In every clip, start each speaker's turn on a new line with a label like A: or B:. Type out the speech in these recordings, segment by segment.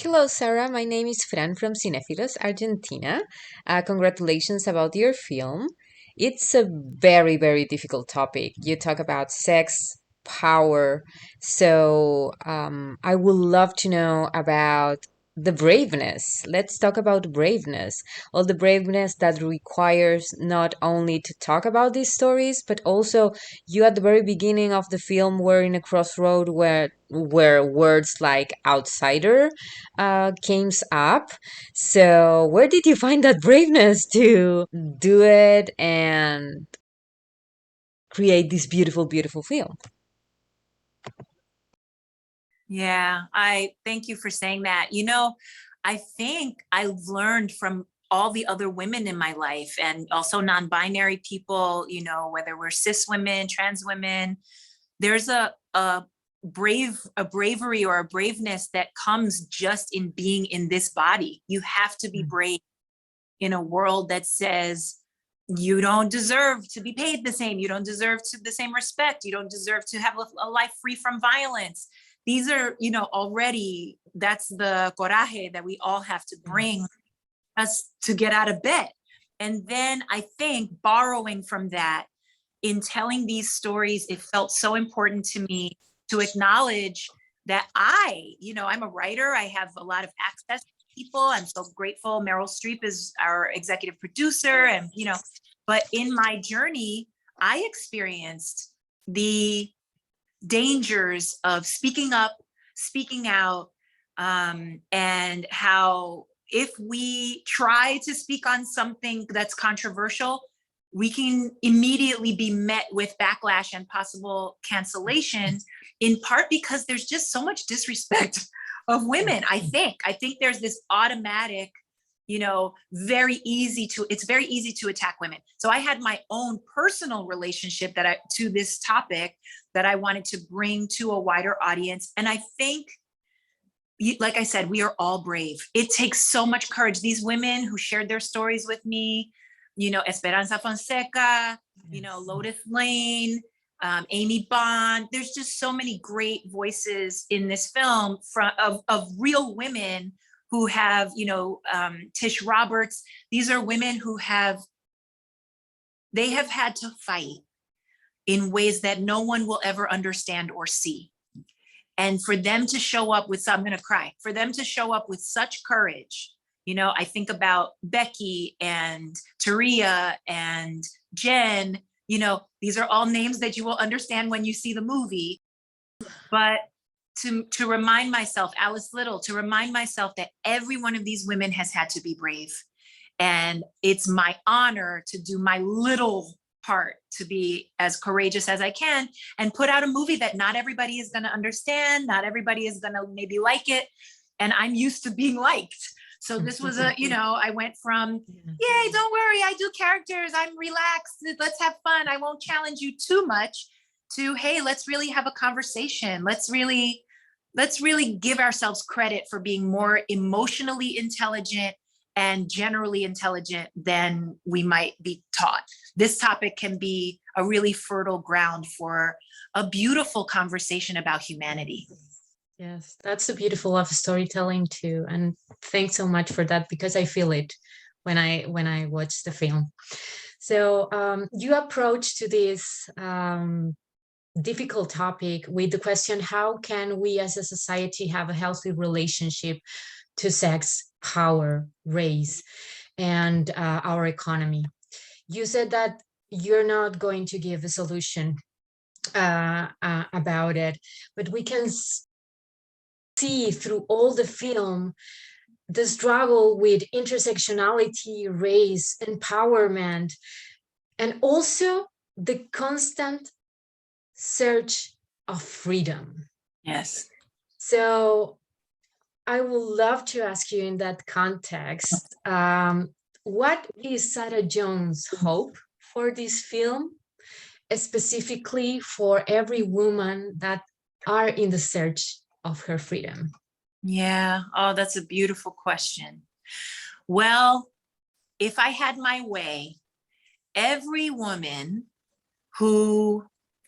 A: Hello, Sarah. My name is Fran from Cinefilos, Argentina. Congratulations about your film. It's a very, very difficult topic. You talk about sex, power. I would love to know about the braveness. Let's talk about braveness. All the braveness that requires not only to talk about these stories, but also you at the very beginning of the film were in a crossroad where words like outsider came up. So, where did you find that braveness to do it and create this beautiful, beautiful film?
B: Yeah, I thank you for saying that. I think I've learned from all the other women in my life and also non-binary people, whether we're cis women, trans women, there's a bravery or a braveness that comes just in being in this body. You have to be brave in a world that says you don't deserve to be paid the same. You don't deserve the same respect. You don't deserve to have a life free from violence. These are, already, that's the coraje that we all have to bring us to get out of bed. And then I think borrowing from that, in telling these stories, it felt so important to me to acknowledge that I'm a writer. I have a lot of access to people. I'm so grateful. Meryl Streep is our executive producer. And, but in my journey, I experienced the dangers of speaking up, speaking out, and how if we try to speak on something that's controversial, we can immediately be met with backlash and possible cancellation, in part because there's just so much disrespect of women. I think there's this automatic, it's very easy to attack women. So I had my own personal relationship to this topic that I wanted to bring to a wider audience. And I think, like I said, we are all brave. It takes so much courage. These women who shared their stories with me, Esperanza Fonseca, Lotus Lane, Amy Bond. There's just so many great voices in this film of real women who have, Tish Roberts. These are women who have had to fight in ways that no one will ever understand or see. And for them to show up with, I'm going to cry, for them to show up with such courage. I think about Becky and Taria and Jen, these are all names that you will understand when you see the movie. But to remind myself, Alice Little, to remind myself that every one of these women has had to be brave. And it's my honor to do my little part to be as courageous as I can and put out a movie that not everybody is going to understand. Not everybody is going to maybe like it. And I'm used to being liked. So this was I went from, yay, don't worry, I do characters, I'm relaxed, let's have fun, I won't challenge you too much, to, hey, let's really have a conversation. Let's really give ourselves credit for being more emotionally intelligent and generally intelligent than we might be taught. This topic can be a really fertile ground for a beautiful conversation about humanity.
A: Yes, that's the beautiful of storytelling too. And thanks so much for that, because I feel it when I watch the film. So you approach to this difficult topic with the question, how can we as a society have a healthy relationship to sex, power, race, and our economy? You said that you're not going to give a solution about it, but we can see through all the film the struggle with intersectionality, race, empowerment, and also the constant search of freedom.
B: Yes.
A: So I would love to ask you in that context, what is Sarah Jones' hope for this film, specifically for every woman that are in the search of her freedom?
B: Yeah. Oh, that's a beautiful question. Well, if I had my way, every woman who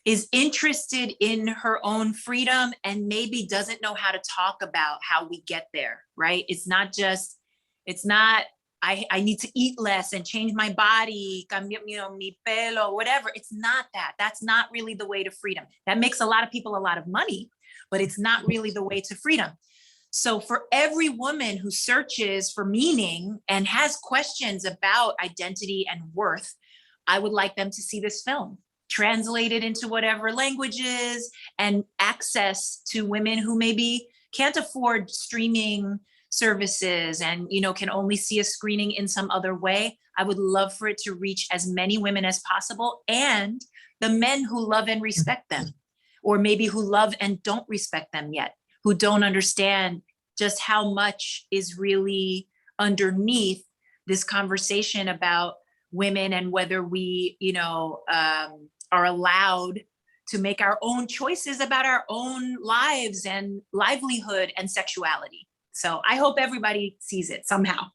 B: is interested in her own freedom and maybe doesn't know how to talk about how we get there, right? It's not I need to eat less and change my body, cambio, mi pelo, whatever. It's not that. That's not really the way to freedom. That makes a lot of people a lot of money, but it's not really the way to freedom. So for every woman who searches for meaning and has questions about identity and worth, I would like them to see this film, translated into whatever languages, and access to women who maybe can't afford streaming services and can only see a screening in some other way. I would love for it to reach as many women as possible, and the men who love and respect them, or maybe who love and don't respect them yet, who don't understand just how much is really underneath this conversation about women and whether we are allowed to make our own choices about our own lives and livelihood and sexuality. So I hope everybody sees it somehow.